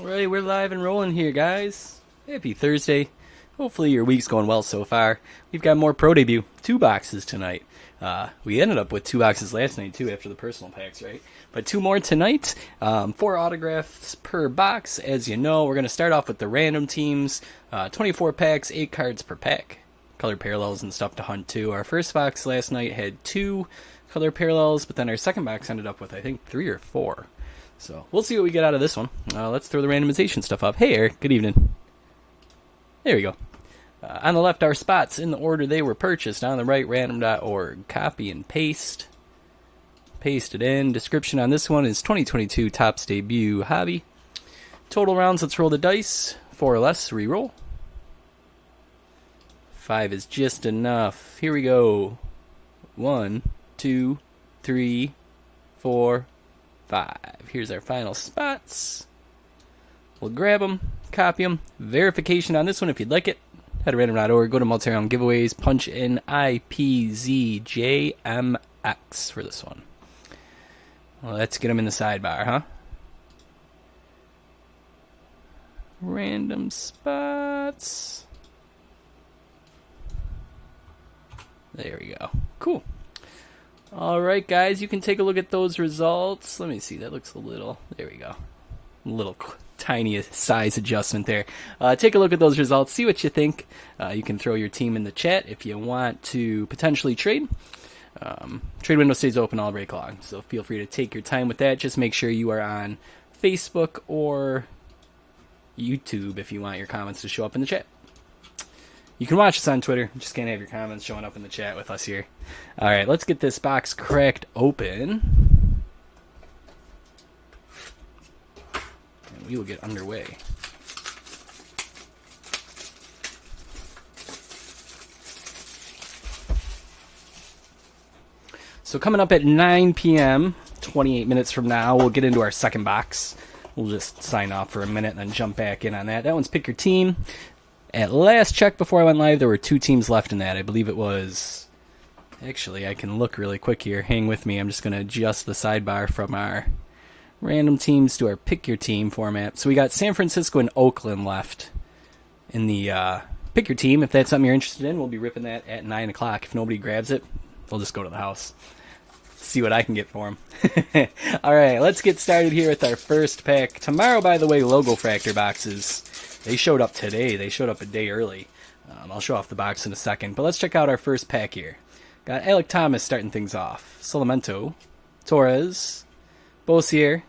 Alright, we're live and rolling here, guys. Happy Thursday. Hopefully your week's going well so far. We've got more Pro Debut. 2 boxes tonight. We ended up with 2 boxes last night, too, after the personal packs, right? But 2 more tonight. 4 autographs per box. As you know, we're going to start off with the random teams. 24 packs, 8 cards per pack. Color parallels and stuff to hunt, too. Our first box last night had 2 color parallels, but then our second box ended up with, I think, 3 or 4. So we'll see what we get out of this one. Let's throw the randomization stuff up. Hey, Eric. Good evening. There we go. On the left are spots in the order they were purchased. On the right, random.org. Copy and paste. Paste it in. Description on this one is 2022 Topps Debut Hobby. Total rounds, let's roll the dice. 4 or less, reroll. 5 is just enough. Here we go. 1, 2, 3, 4, 5. Here's our final spots. We'll grab them, copy them. Verification on this one if you'd like it. Head to random.org, go to multi-round giveaways, punch in IPZJMX for this one. Well, let's get them in the sidebar, huh? Random spots. There we go. Cool. Alright, guys, you can take a look at those results. Let me see, that looks a little, there we go. A little tiny size adjustment there. Take a look at those results, see what you think. You can throw your team in the chat if you want to potentially trade. Trade window stays open all break long, so feel free to take your time with that. Just make sure you are on Facebook or YouTube if you want your comments to show up in the chat. You can watch us on Twitter. Just can't have your comments showing up in the chat with us here. All right, let's get this box cracked open. And we will get underway. So coming up at 9 p.m., 28 minutes from now, we'll get into our second box. We'll just sign off for a minute and then jump back in on that. That one's Pick Your Team. At last check before I went live, there were 2 teams left in that. I believe it was... Actually, I can look really quick here. Hang with me. I'm just going to adjust the sidebar from our random teams to our Pick Your Team format. So we got San Francisco and Oakland left in the Pick Your Team. If that's something you're interested in, we'll be ripping that at 9 o'clock. If nobody grabs it, they'll just go to the house. See what I can get for them. All right, let's get started here with our first pack. Tomorrow, by the way, Logo Fractor boxes... They showed up today. They showed up a day early. I'll show off the box in a second. But let's check out our first pack here. Got Alec Thomas starting things off. Solamento. Torres. Bosier.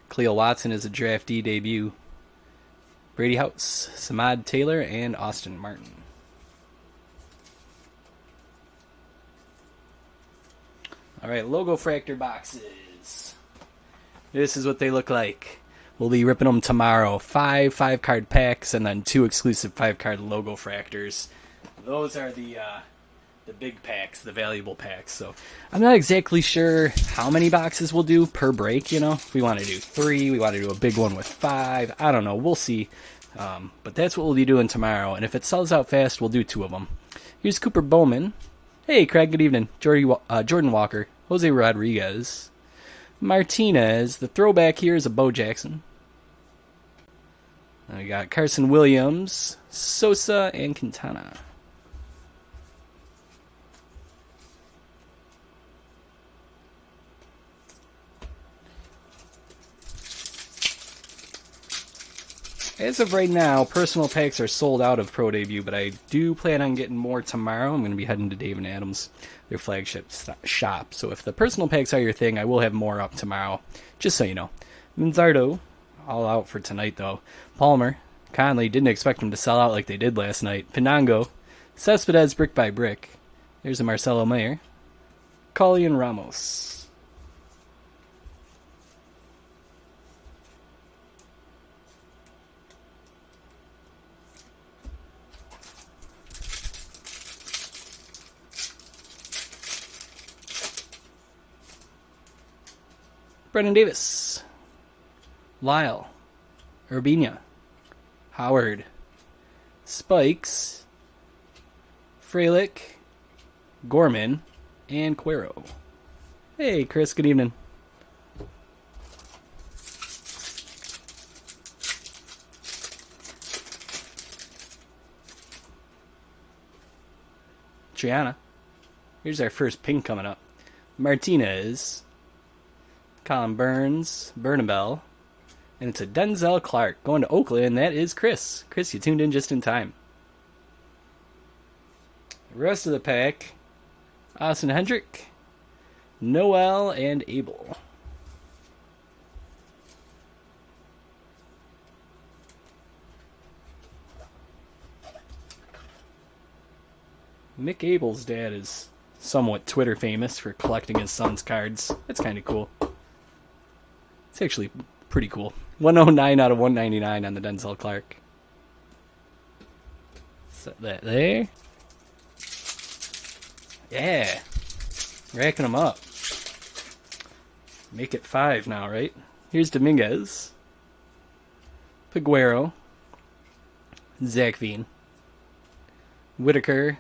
Cleo Watson is a draftee debut. Brady House. Samad Taylor. And Austin Martin. Alright, Logo Fractor boxes. This is what they look like. We'll be ripping them tomorrow. 5 5-card packs and then 2 exclusive 5-card Logo Fractors. Those are the big packs, the valuable packs. So I'm not exactly sure how many boxes we'll do per break, you know. If we want to do 3, we want to do a big one with 5. I don't know. We'll see. But that's what we'll be doing tomorrow. And if it sells out fast, we'll do 2 of them. Here's Cooper Bowman. Hey, Craig, good evening. Jordan Walker. Jose Rodriguez. Martinez. The throwback here is a Bo Jackson. We got Carson Williams, Sosa, and Quintana. As of right now, personal packs are sold out of Pro Debut, but I do plan on getting more tomorrow. I'm going to be heading to Dave & Adams, their flagship shop. So if the personal packs are your thing, I will have more up tomorrow, just so you know. Manzardo, all out for tonight, though. Palmer, Conley, didn't expect them to sell out like they did last night. Pinango, Cespedes brick by brick. There's a Marcelo Mayer. Cauley and Ramos. Brendan Davis. Lyle. Urbina. Howard. Spikes. Frelick. Gorman. And Cuero. Hey, Chris, good evening. Triana. Here's our first pink coming up. Martinez. Colin Burns. Bernabel. And it's a Denzel Clark going to Oakland. That is Chris. Chris, you tuned in just in time. The rest of the pack. Austin Hendrick. Noel and Abel. Mick Abel's dad is somewhat Twitter famous for collecting his son's cards. That's kind of cool. It's actually pretty cool. 109 out of 199 on the Denzel Clark. Set that there. Yeah. Racking them up. Make it 5 now, right? Here's Dominguez. Piguero. Zach Veen. Whitaker.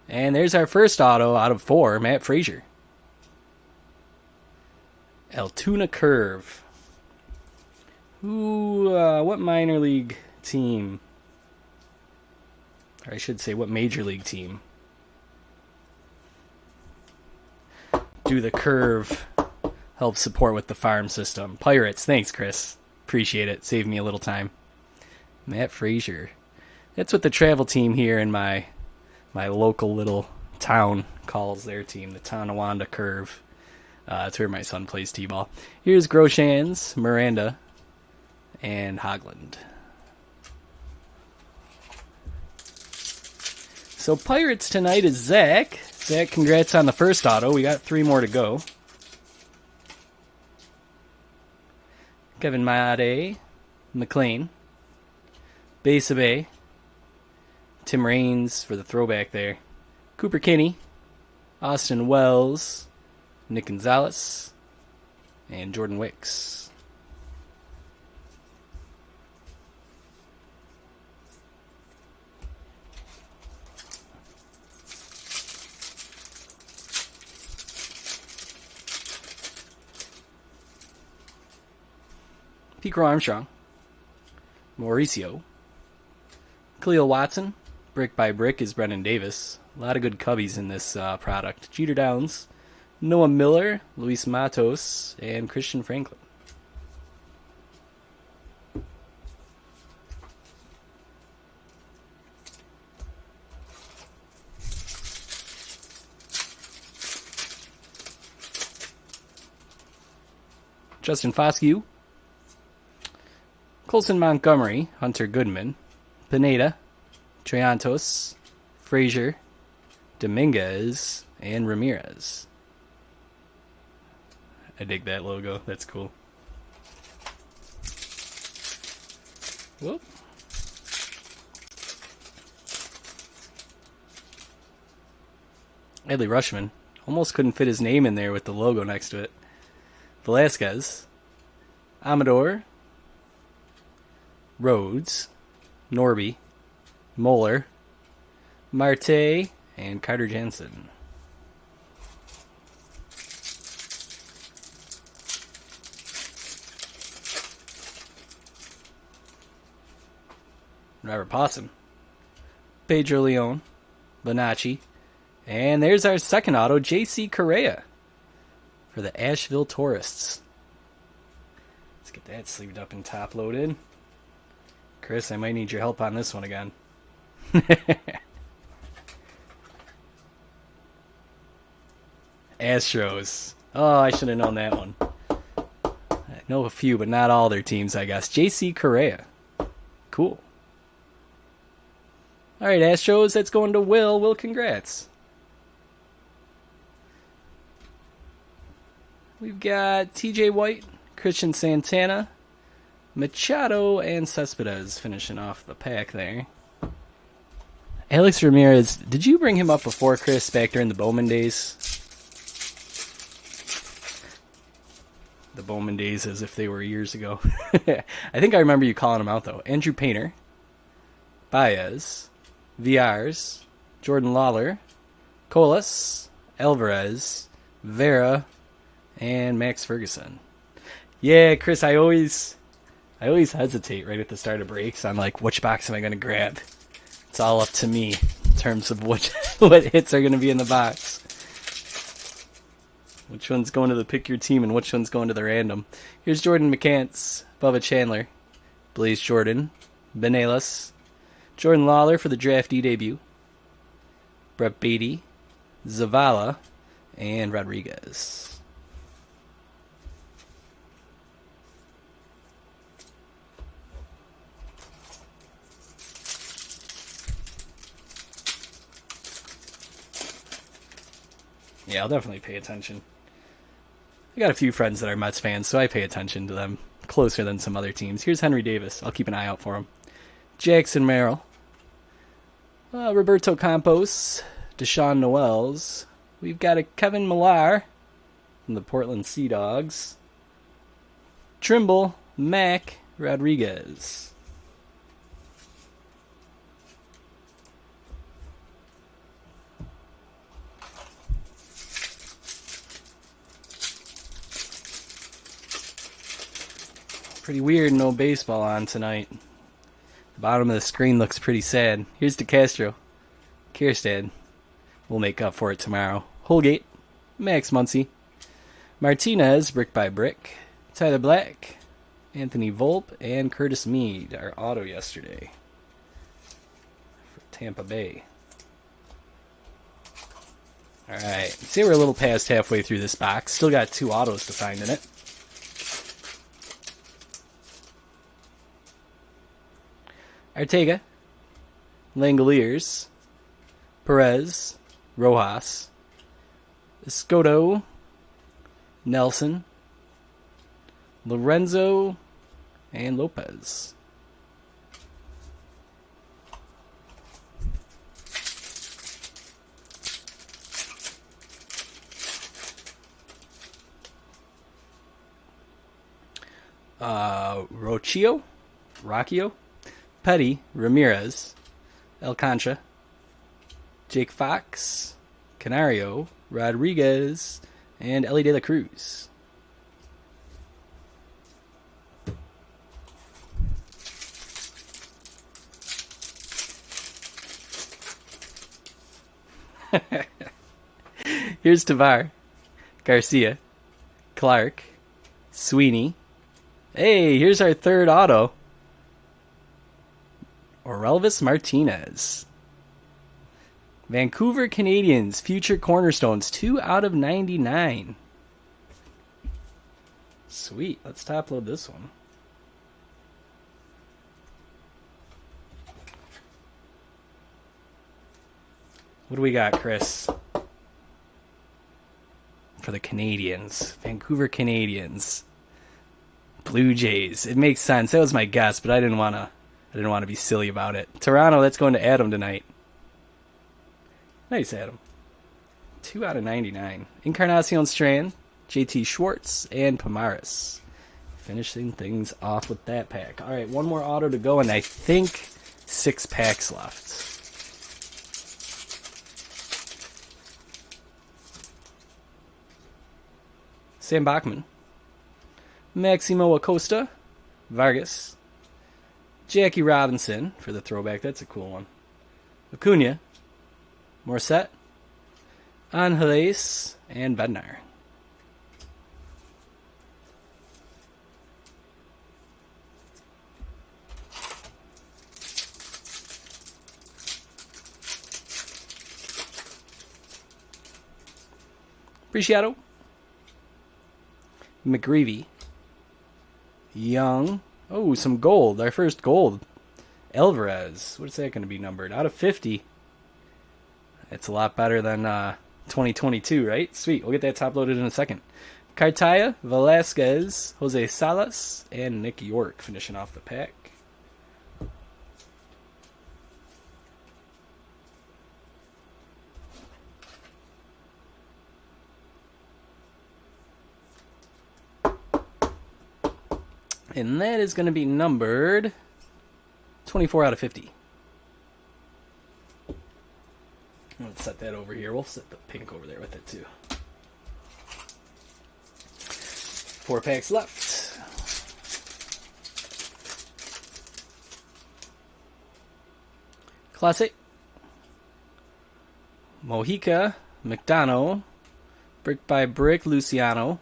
And there's our first auto out of 4, Matt Frazier. Altoona Curve. What minor league team? Or I should say, what major league team do the Curve help support with the farm system? Pirates. Thanks, Chris. Appreciate it. Saved me a little time. Matt Frazier. That's what the travel team here in my local little town calls their team, the Tonawanda Curve. That's where my son plays t-ball. Here's Groshans, Miranda, and Hogland. So Pirates tonight is Zach. Zach, congrats on the first auto. We got 3 more to go. Kevin Maade, McLean, Basabe, Tim Raines for the throwback there, Cooper Kinney, Austin Wells, Nick Gonzalez, and Jordan Wicks. Pico Armstrong, Mauricio, Khalil Watson, Brick by Brick is Brennan Davis. A lot of good cubbies in this product. Jeter Downs, Noah Miller, Luis Matos, and Christian Franklin. Justin Foscue, Colson Montgomery, Hunter Goodman, Pineda, Triantos, Frazier, Dominguez, and Ramirez. I dig that logo. That's cool. Whoop. Adley Rushman. Almost couldn't fit his name in there with the logo next to it. Velasquez, Amador, Rhodes, Norby, Moeller, Marte, and Carter Jansen. Robert Possum, Pedro Leon, Bonacci, and there's our second auto, J.C. Correa for the Asheville Tourists. Let's get that sleeved up and top loaded. Chris, I might need your help on this one again. Astros. Oh, I should have known that one. I know a few, but not all their teams, I guess. J.C. Correa. Cool. All right, Astros, that's going to Will. Will, congrats. We've got T.J. White, Christian Santana, Machado, and Cespedes finishing off the pack there. Alex Ramirez, did you bring him up before, Chris, back during the Bowman days? The Bowman days as if they were years ago. I think I remember you calling him out, though. Andrew Painter, Baez, Viars, Jordan Lawler, Colas, Alvarez, Vera, and Max Ferguson. Yeah, Chris, I always hesitate right at the start of breaks on like which box am I going to grab. It's all up to me. terms of what hits are going to be in the box. Which one's going to the pick your team and which one's going to the random. Here's Jordan McCants, Bubba Chandler, Blaze Jordan, Benelas, Jordan Lawler for the draftee debut, Brett Beatty, Zavala, and Rodriguez. Yeah, I'll definitely pay attention. I got a few friends that are Mets fans, so I pay attention to them closer than some other teams. Here's Henry Davis. I'll keep an eye out for him. Jackson Merrill. Roberto Campos. Deshaun Noels. We've got a Kevin Millar from the Portland Sea Dogs. Trimble, Mac, Rodriguez. Pretty weird, no baseball on tonight. The bottom of the screen looks pretty sad. Here's DeCastro. Kierstad. We'll make up for it tomorrow. Holgate. Max Muncy. Martinez, brick by brick. Tyler Black. Anthony Volpe. And Curtis Mead, our auto yesterday. For Tampa Bay. Alright. See, we're a little past halfway through this box. Still got 2 autos to find in it. Arteaga, Langoliers, Perez, Rojas, Escoto, Nelson, Lorenzo, and Lopez. Rocchio, Petty, Ramirez, Alcantara, Jake Fox, Canario, Rodriguez, and Ellie De La Cruz. Here's Tavar, Garcia, Clark, Sweeney. Hey, here's our 3rd auto. Orelvis Martinez. Vancouver Canadians, future cornerstones, 2 out of 99. Sweet. Let's top load this one. What do we got, Chris? For the Canadians. Vancouver Canadians. Blue Jays. It makes sense. That was my guess, but I didn't want to be silly about it. Toronto, that's going to Adam tonight. Nice, Adam. 2 out of 99. Encarnacion Strand, JT Schwartz, and Pomaris. Finishing things off with that pack. All right, one more auto to go, and I think 6 packs left. Sam Bachman. Maximo Acosta. Vargas. Jackie Robinson for the throwback. That's a cool one. Acuna. Morissette. Angeles. And Bednar. Preciado. McGreevy. Young. Oh, some gold. Our first gold. Alvarez. What is that going to be numbered? Out of 50. It's a lot better than 2022, right? Sweet. We'll get that top loaded in a second. Cartaya, Velasquez, Jose Salas, and Nick York finishing off the pack. And that is going to be numbered 24 out of 50. Let's set that over here. We'll set the pink over there with it too. 4 packs left. Classic. Mojica, McDonough, Brick by Brick, Luciano,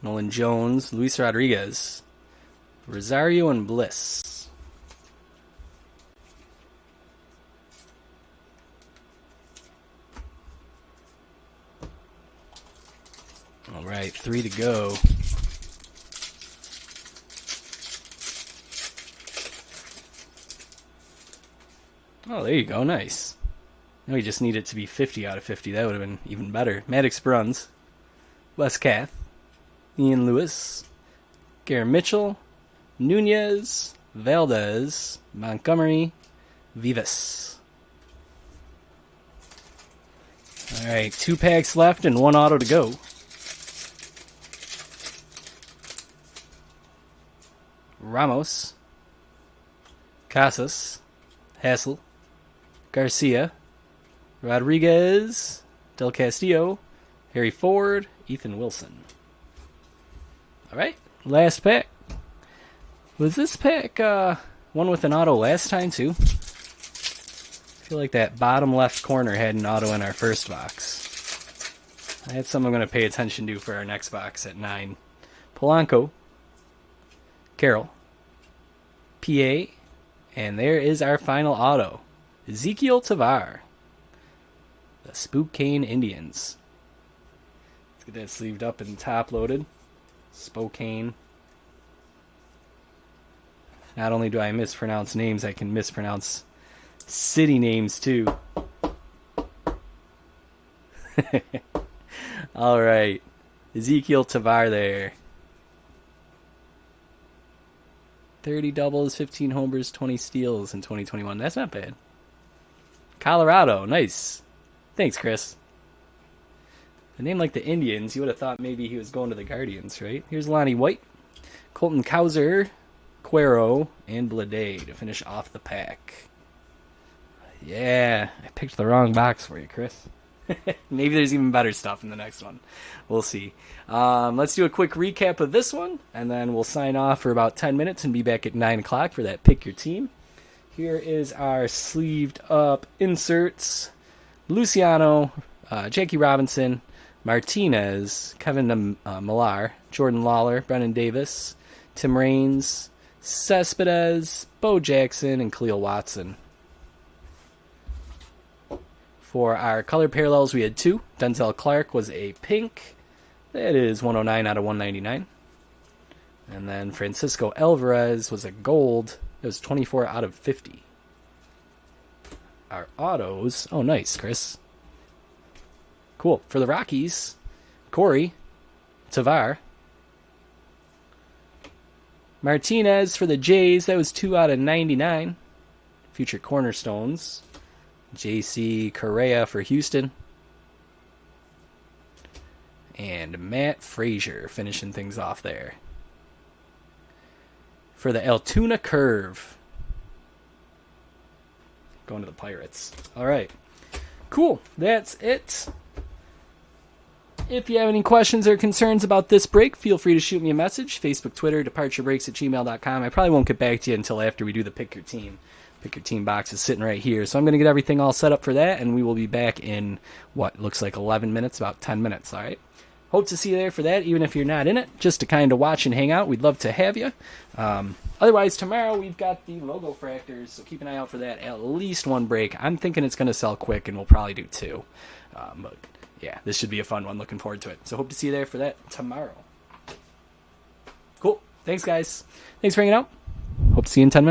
Nolan Jones, Luis Rodriguez, Rosario, and Bliss. All right, 3 to go. Oh, there you go. Nice. Now we just need it to be 50 out of 50. That would have been even better. Maddox Bruns, Wes Kath, Ian Lewis, Garen Mitchell, Nunez, Valdez, Montgomery, Vivas. All right, 2 packs left and 1 auto to go. Ramos, Casas, Hassel, Garcia, Rodriguez, Del Castillo, Harry Ford, Ethan Wilson. All right, last pack. Was this pack one with an auto last time too? I feel like that bottom left corner had an auto in our first box. That's something I'm going to pay attention to for our next box at 9. Polanco, Carroll, PA, and there is our final auto. Ezekiel Tavar, the Spokane Indians. Let's get that sleeved up and top loaded. Spokane. Not only do I mispronounce names, I can mispronounce city names too. All right, Ezekiel Tavar there. 30 doubles, 15 homers, 20 steals in 2021. That's not bad. Colorado, nice. Thanks, Chris. A name like the Indians, you would have thought maybe he was going to the Guardians, right? Here's Lonnie White, Colton Cowser, Cuero, and Blade to finish off the pack. Yeah, I picked the wrong box for you, Chris. Maybe there's even better stuff in the next one. We'll see. Let's do a quick recap of this one, and then we'll sign off for about 10 minutes and be back at 9 o'clock for that Pick Your Team. Here is our sleeved up inserts. Luciano, Jackie Robinson, Martinez, Kevin Millar, Jordan Lawler, Brennan Davis, Tim Raines, Cespedes, Bo Jackson, and Khalil Watson. For our color parallels, we had 2. Denzel Clark was a pink. That is 109 out of 199. And then Francisco Alvarez was a gold. It was 24 out of 50. Our autos. Oh, nice, Chris. Cool. For the Rockies, Corey, Tavar. Martinez for the Jays. That was 2 out of 99. Future cornerstones. J.C. Correa for Houston. And Matt Frazier finishing things off there. For the Altoona Curve. Going to the Pirates. All right. Cool. That's it. If you have any questions or concerns about this break, feel free to shoot me a message. Facebook, Twitter, departurebreaks@gmail.com. I probably won't get back to you until after we do the Pick Your Team. Pick Your Team box is sitting right here. So I'm going to get everything all set up for that, and we will be back in what looks like 11 minutes, about 10 minutes. All right. Hope to see you there for that, even if you're not in it, just to kind of watch and hang out. We'd love to have you. Otherwise, tomorrow we've got the logo fractors, so keep an eye out for that. At least 1 break. I'm thinking it's going to sell quick, and we'll probably do 2. But yeah, this should be a fun one. Looking forward to it. So hope to see you there for that tomorrow. Cool. Thanks, guys. Thanks for hanging out. Hope to see you in 10 minutes.